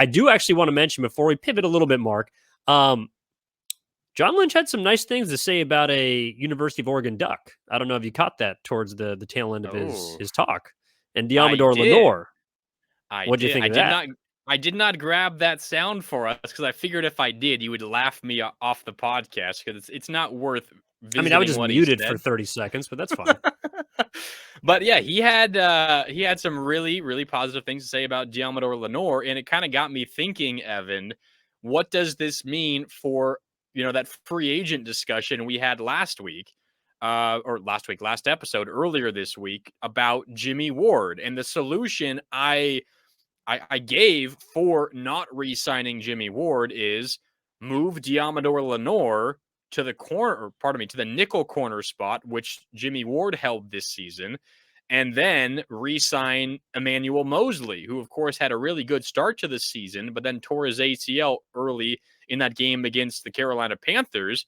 I do actually want to mention before we pivot a little bit, Mark, John Lynch had some nice things to say about a University of Oregon Duck. I don't know if you caught that towards the tail end of Oh, his talk. And I Diamador did. Lenore, what'd you think of that? I did not grab that sound for us because I figured if I did, you would laugh me off the podcast because it's not worth I mean, I was visiting just what he muted for said. 30 seconds, but that's fine. But yeah, he had some really positive things to say about Diamador Lenore, and it kind of got me thinking, Evan, what does this mean for that free agent discussion we had last week? Last episode, earlier this week about Jimmy Ward and the solution I gave for not re-signing Jimmy Ward is move Diamador Lenore to the to the nickel corner spot, which Jimmy Ward held this season, and then re-sign Emmanuel Moseley, who of course had a really good start to the season, but then tore his ACL early in that game against the Carolina Panthers.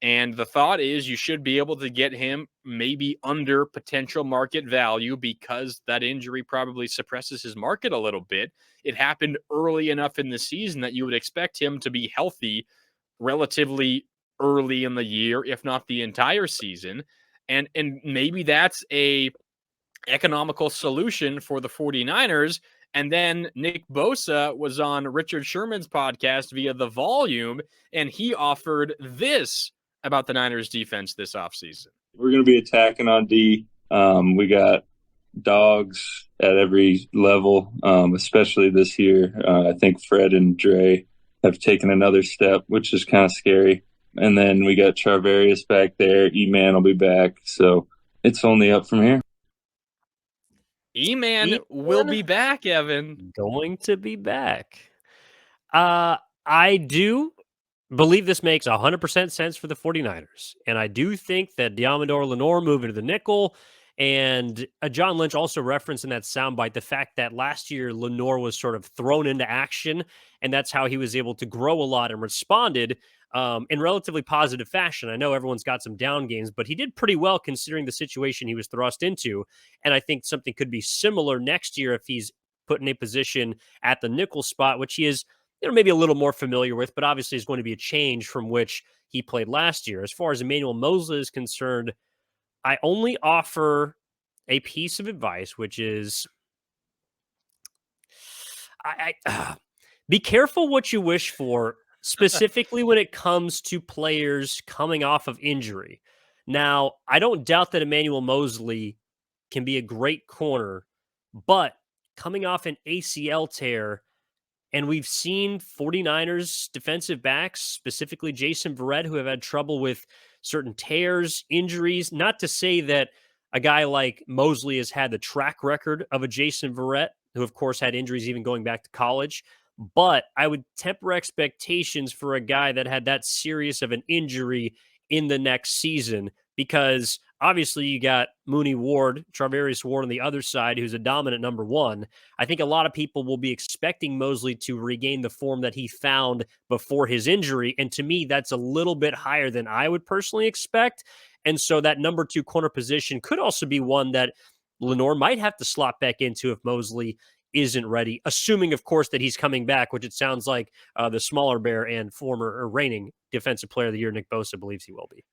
And the thought is you should be able to get him maybe under potential market value because that injury probably suppresses his market a little bit. It happened early enough in the season that you would expect him to be healthy relatively early in the year, if not the entire season. And maybe that's a economical solution for the 49ers. And then Nick Bosa was on Richard Sherman's podcast via The Volume, and he offered this about the Niners defense this offseason. We're going to be attacking on D. We got dogs at every level, especially this year. I think Fred and Dre have taken another step, which is kind of scary. And then we got Charvarius back there. E-Man will be back. So it's only up from here. E-Man will be back, Evan. Going to be back. I do believe this makes 100% sense for the 49ers. And I do think that Diamador Lenore moving to the nickel, and John Lynch also referenced in that soundbite the fact that last year Lenore was sort of thrown into action, and that's how he was able to grow a lot and responded in relatively positive fashion. I know everyone's got some down games, but he did pretty well considering the situation he was thrust into. And I think something could be similar next year if he's put in a position at the nickel spot, which he is maybe a little more familiar with, but obviously is going to be a change from which he played last year. As far as Emmanuel Moseley is concerned, I only offer a piece of advice, which is be careful what you wish for, specifically when it comes to players coming off of injury. Now, I don't doubt that Emmanuel Moseley can be a great corner, but coming off an ACL tear, and we've seen 49ers defensive backs, specifically Jason Verrett, who have had trouble with certain tears, injuries. Not to say that a guy like Moseley has had the track record of a Jason Verrett, who of course had injuries even going back to college. But I would temper expectations for a guy that had that serious of an injury in the next season, because obviously you got Mooney Ward, Charvarius Ward on the other side, who's a dominant number one. I think a lot of people will be expecting Moseley to regain the form that he found before his injury. And to me, that's a little bit higher than I would personally expect. And so that number two corner position could also be one that Lenore might have to slot back into if Moseley isn't ready, assuming, of course, that he's coming back, which it sounds like the smaller bear and former or reigning defensive player of the year, Nick Bosa, believes he will be.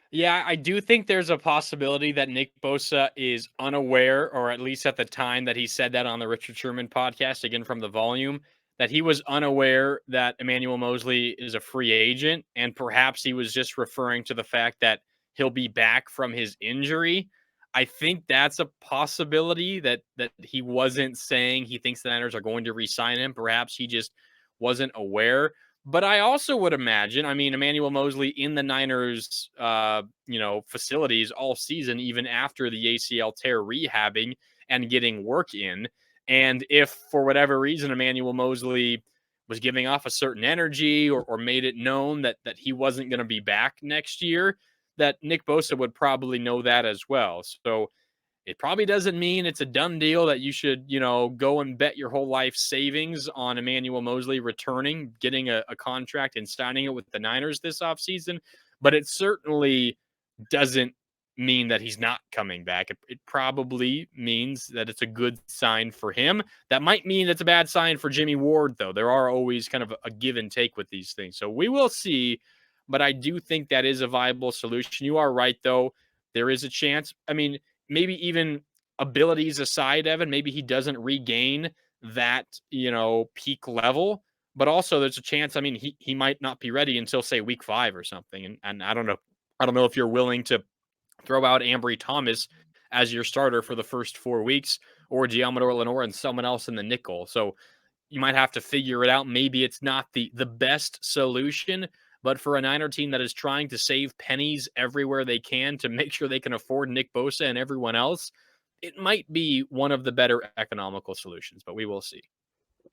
Yeah, I do think there's a possibility that Nick Bosa is unaware, or at least at the time that he said that on the Richard Sherman podcast, again from the Volume, that he was unaware that Emmanuel Moseley is a free agent, and perhaps he was just referring to the fact that he'll be back from his injury. I think that's a possibility that he wasn't saying he thinks the Niners are going to re-sign him. Perhaps he just wasn't aware. But I also would imagine, I mean, Emmanuel Moseley in the Niners, facilities all season, even after the ACL tear, rehabbing and getting work in. And if for whatever reason Emmanuel Moseley was giving off a certain energy or made it known that he wasn't going to be back next year, that Nick Bosa would probably know that as well. So it probably doesn't mean it's a done deal that you should, go and bet your whole life savings on Emmanuel Moseley returning, getting a contract and signing it with the Niners this offseason. But it certainly doesn't mean that he's not coming back. It probably means that it's a good sign for him. That might mean it's a bad sign for Jimmy Ward, though. There are always kind of a give and take with these things. So we will see, but I do think that is a viable solution. You are right, though. There is a chance. I mean, maybe even abilities aside, Evan, maybe he doesn't regain that, peak level. But also there's a chance, I mean, he might not be ready until, say, week 5 or something. And I don't know. I don't know if you're willing to throw out Ambry Thomas as your starter for the first 4 weeks, or Giamador Lenore and someone else in the nickel. So you might have to figure it out. Maybe it's not the best solution, but for a Niner team that is trying to save pennies everywhere they can to make sure they can afford Nick Bosa and everyone else, it might be one of the better economical solutions, but we will see.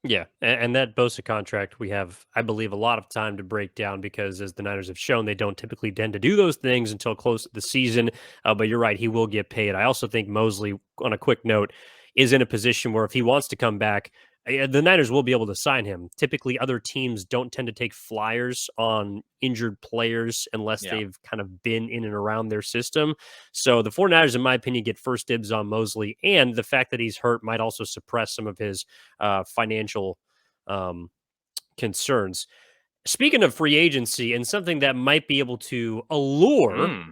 Yeah, and that Bosa contract, we have, I believe, a lot of time to break down because, as the Niners have shown, they don't typically tend to do those things until close to the season. But you're right, he will get paid. I also think Moseley, on a quick note, is in a position where if he wants to come back, the Niners will be able to sign him. Typically, other teams don't tend to take flyers on injured players unless they've kind of been in and around their system. So the 49ers, in my opinion, get first dibs on Moseley, and the fact that he's hurt might also suppress some of his financial concerns. Speaking of free agency and something that might be able to allure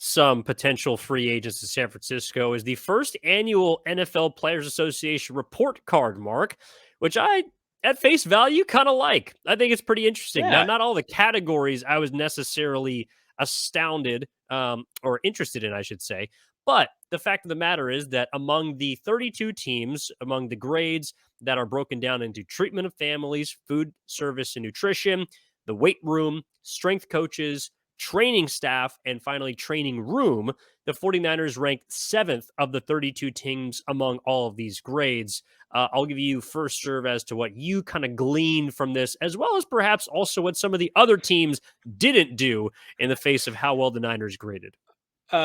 some potential free agents to San Francisco is the first annual NFL Players Association report card, Mark, which I, at face value, kind of like. I think it's pretty interesting. Now, not all the categories I was necessarily astounded or interested in, I should say. But the fact of the matter is that among the 32 teams, among the grades that are broken down into treatment of families, food service and nutrition, the weight room, strength coaches, training staff, and finally training room, the 49ers ranked 7th of the 32 teams among all of these grades. I'll give you first serve as to what you kind of gleaned from this, as well as perhaps also what some of the other teams didn't do in the face of how well the Niners graded.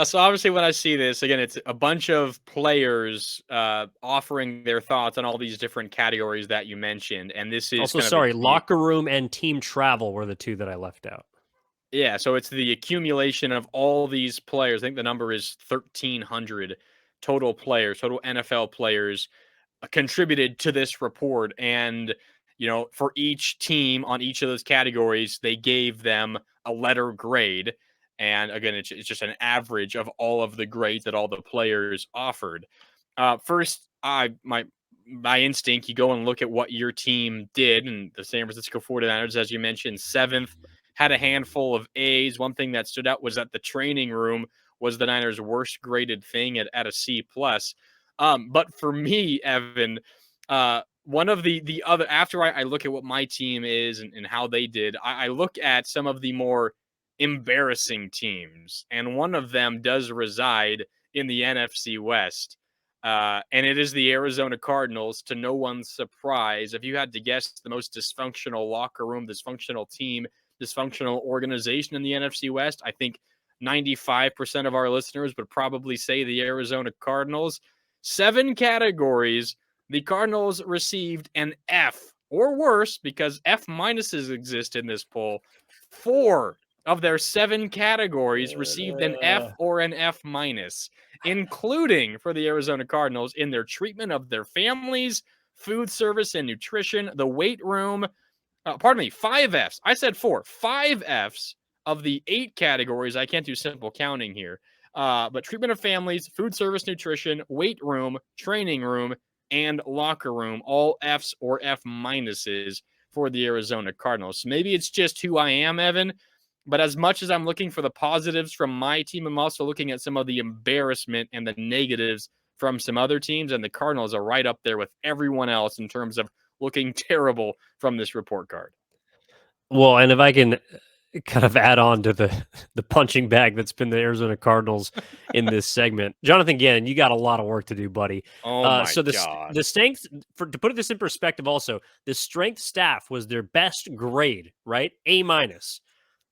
So obviously when I see this, again, it's a bunch of players offering their thoughts on all these different categories that you mentioned. And this is also, locker room and team travel were the two that I left out. Yeah, so it's the accumulation of all these players. I think the number is 1,300 total players, total NFL players contributed to this report. And, for each team on each of those categories, they gave them a letter grade. And again, it's just an average of all of the grades that all the players offered. First, my instinct, you go and look at what your team did, and the San Francisco 49ers, as you mentioned, 7th, had a handful of A's. One thing that stood out was that the training room was the Niners' worst graded thing at a C+. But for me, Evan, one of the other, after I look at what my team is and how they did, I look at some of the more embarrassing teams, and one of them does reside in the NFC West. And it is the Arizona Cardinals, to no one's surprise. If you had to guess the most dysfunctional locker room, dysfunctional team, dysfunctional organization in the NFC West, I think 95% of our listeners would probably say the Arizona Cardinals. 7 categories. The Cardinals received an F or worse, because F minuses exist in this poll. 4 of their 7 categories received an F or an F minus, including for the Arizona Cardinals in their treatment of their families, food service and nutrition, the weight room. 5 Fs. I said 4. 5 Fs of the 8 categories. I can't do simple counting here. But treatment of families, food service, nutrition, weight room, training room, and locker room, all Fs or F minuses for the Arizona Cardinals. So maybe it's just who I am, Evan. But as much as I'm looking for the positives from my team, I'm also looking at some of the embarrassment and the negatives from some other teams. And the Cardinals are right up there with everyone else in terms of looking terrible from this report card. Well, and if I can kind of add on to the punching bag that's been the Arizona Cardinals in this segment, Jonathan Gannon, you got a lot of work to do, buddy. Oh my God! The strength, to put this in perspective, also the strength staff was their best grade, right? A minus.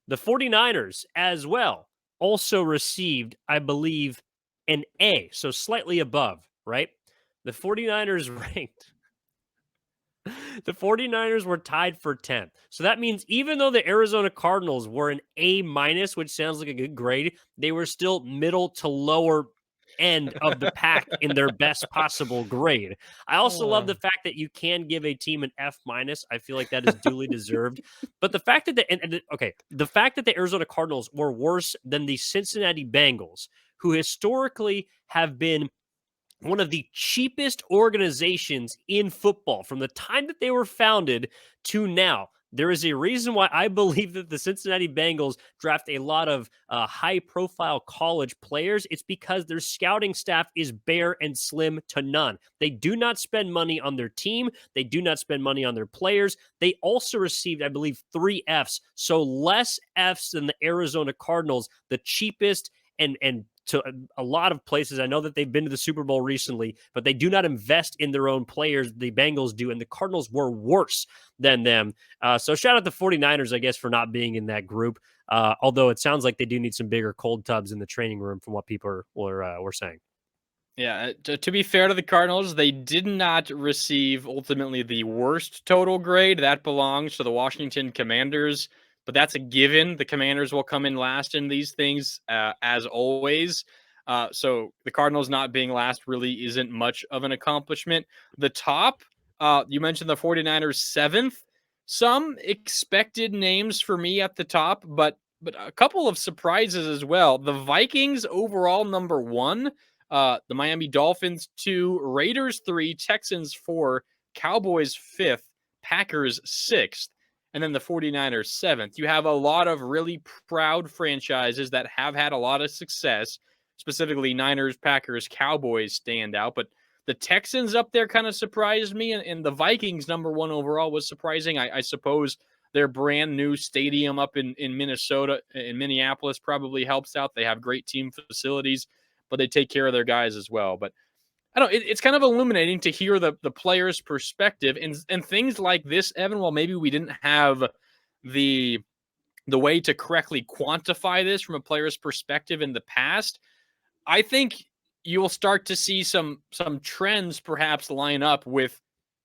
The 49ers as well also received, I believe, an A, so slightly above, right? The 49ers ranked The 49ers were tied for 10th. So that means even though the Arizona Cardinals were an A minus, which sounds like a good grade, they were still middle to lower end of the pack in their best possible grade. I also love the fact that you can give a team an F minus. I feel like that is duly deserved. But the fact that the fact that the Arizona Cardinals were worse than the Cincinnati Bengals, who historically have been one of the cheapest organizations in football from the time that they were founded to now. There is a reason why I believe that the Cincinnati Bengals draft a lot of high profile college players. It's because their scouting staff is bare and slim to none. They do not spend money on their team, they do not spend money on their players. They also received, I believe, 3 Fs, so less Fs than the Arizona Cardinals, the cheapest and to a lot of places. I know that they've been to the Super Bowl recently, but they do not invest in their own players. The Bengals do, and the Cardinals were worse than them. So shout out the 49ers, I guess, for not being in that group. Although it sounds like they do need some bigger cold tubs in the training room from what people were saying. Yeah, to be fair to the Cardinals, they did not receive ultimately the worst total grade. That belongs to the Washington Commanders, but that's a given. The Commanders will come in last in these things, as always. So the Cardinals not being last really isn't much of an accomplishment. The top, you mentioned the 49ers 7th. Some expected names for me at the top, but a couple of surprises as well. The Vikings overall number 1. The Miami Dolphins 2, Raiders 3, Texans 4, Cowboys 5th, Packers 6th, and then the 49ers 7th. You have a lot of really proud franchises that have had a lot of success, specifically Niners, Packers, Cowboys stand out, but the Texans up there kind of surprised me, and the Vikings number 1 overall was surprising. I suppose their brand new stadium up in Minnesota, in Minneapolis, probably helps out. They have great team facilities, but they take care of their guys as well. But I don't know, it's kind of illuminating to hear the player's perspective and things like this, Evan. While maybe we didn't have the way to correctly quantify this from a player's perspective in the past, I think you'll start to see some trends perhaps line up with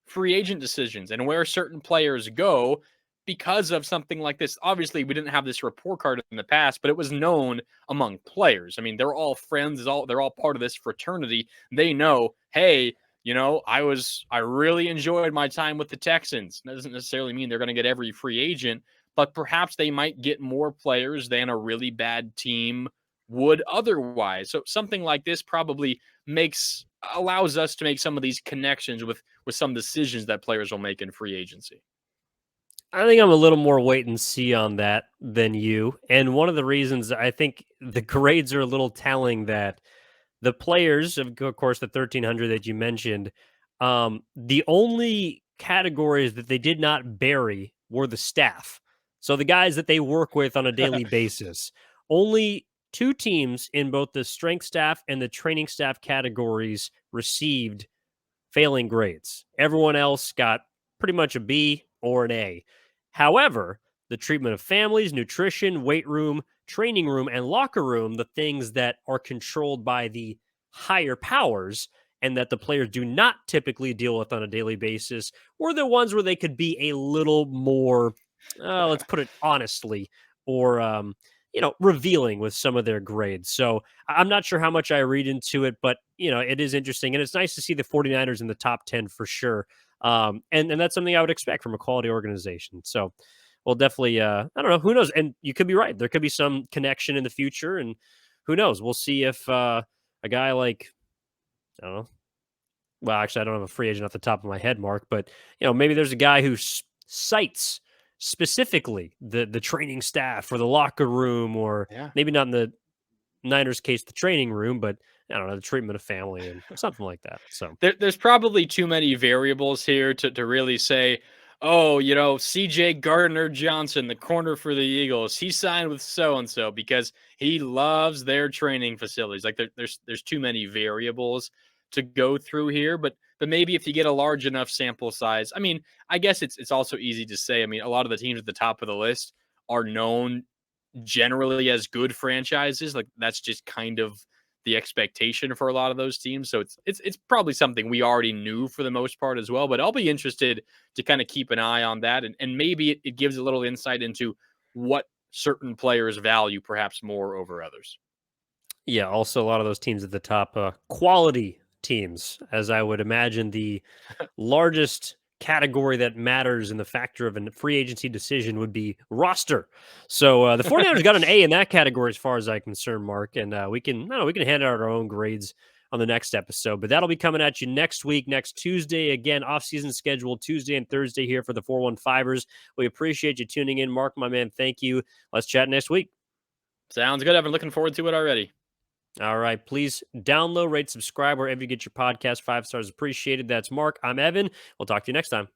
free agent decisions and where certain players go because of something like this. Obviously, we didn't have this report card in the past, but it was known among players. I mean, they're all friends, they're all part of this fraternity. They know, hey, I really enjoyed my time with the Texans. That doesn't necessarily mean they're going to get every free agent, but perhaps they might get more players than a really bad team would otherwise. So something like this probably allows us to make some of these connections with some decisions that players will make in free agency. I think I'm a little more wait and see on that than you. And one of the reasons I think the grades are a little telling that the players, of course, the 1,300 that you mentioned, the only categories that they did not bury were the staff. So the guys that they work with on a daily basis. Only 2 teams in both the strength staff and the training staff categories received failing grades. Everyone else got pretty much a B or an A. However, the treatment of families, nutrition, weight room, training room, and locker room, the things that are controlled by the higher powers and that the players do not typically deal with on a daily basis, were the ones where they could be a little more, let's put it honestly, or revealing with some of their grades. So I'm not sure how much I read into it, but it is interesting, and it's nice to see the 49ers in the top 10 for sure. And that's something I would expect from a quality organization. So we'll definitely, I don't know, who knows? And you could be right. There could be some connection in the future, and who knows? We'll see if a guy like, I don't know. Well, actually, I don't have a free agent off the top of my head, Marc, but maybe there's a guy who cites specifically the training staff or the locker room, or maybe not in the Niners case, the training room, but I don't know, the treatment of family and something like that. So there's probably too many variables here to really say, oh, CJ Gardner-Johnson, the corner for the Eagles, he signed with so-and-so because he loves their training facilities. Like there's too many variables to go through here, but maybe if you get a large enough sample size, I mean, I guess it's also easy to say. I mean, a lot of the teams at the top of the list are known generally as good franchises. Like that's just kind of the expectation for a lot of those teams. So it's probably something we already knew for the most part as well. But I'll be interested to kind of keep an eye on that, and maybe it gives a little insight into what certain players value perhaps more over others. Yeah, also a lot of those teams at the top, quality teams, as I would imagine the largest category that matters in the factor of a free agency decision would be roster. So the 49ers got an A in that category as far as I'm concerned, Mark, and we can hand out our own grades on the next episode, but that'll be coming at you next week, next Tuesday. Again, off-season schedule Tuesday and Thursday here for the 415ers. We appreciate you tuning in. Mark, my man, thank you. Let's chat next week. Sounds good. I've been looking forward to it already. All right. Please download, rate, subscribe wherever you get your podcast. 5 stars appreciated. That's Mark. I'm Evan. We'll talk to you next time.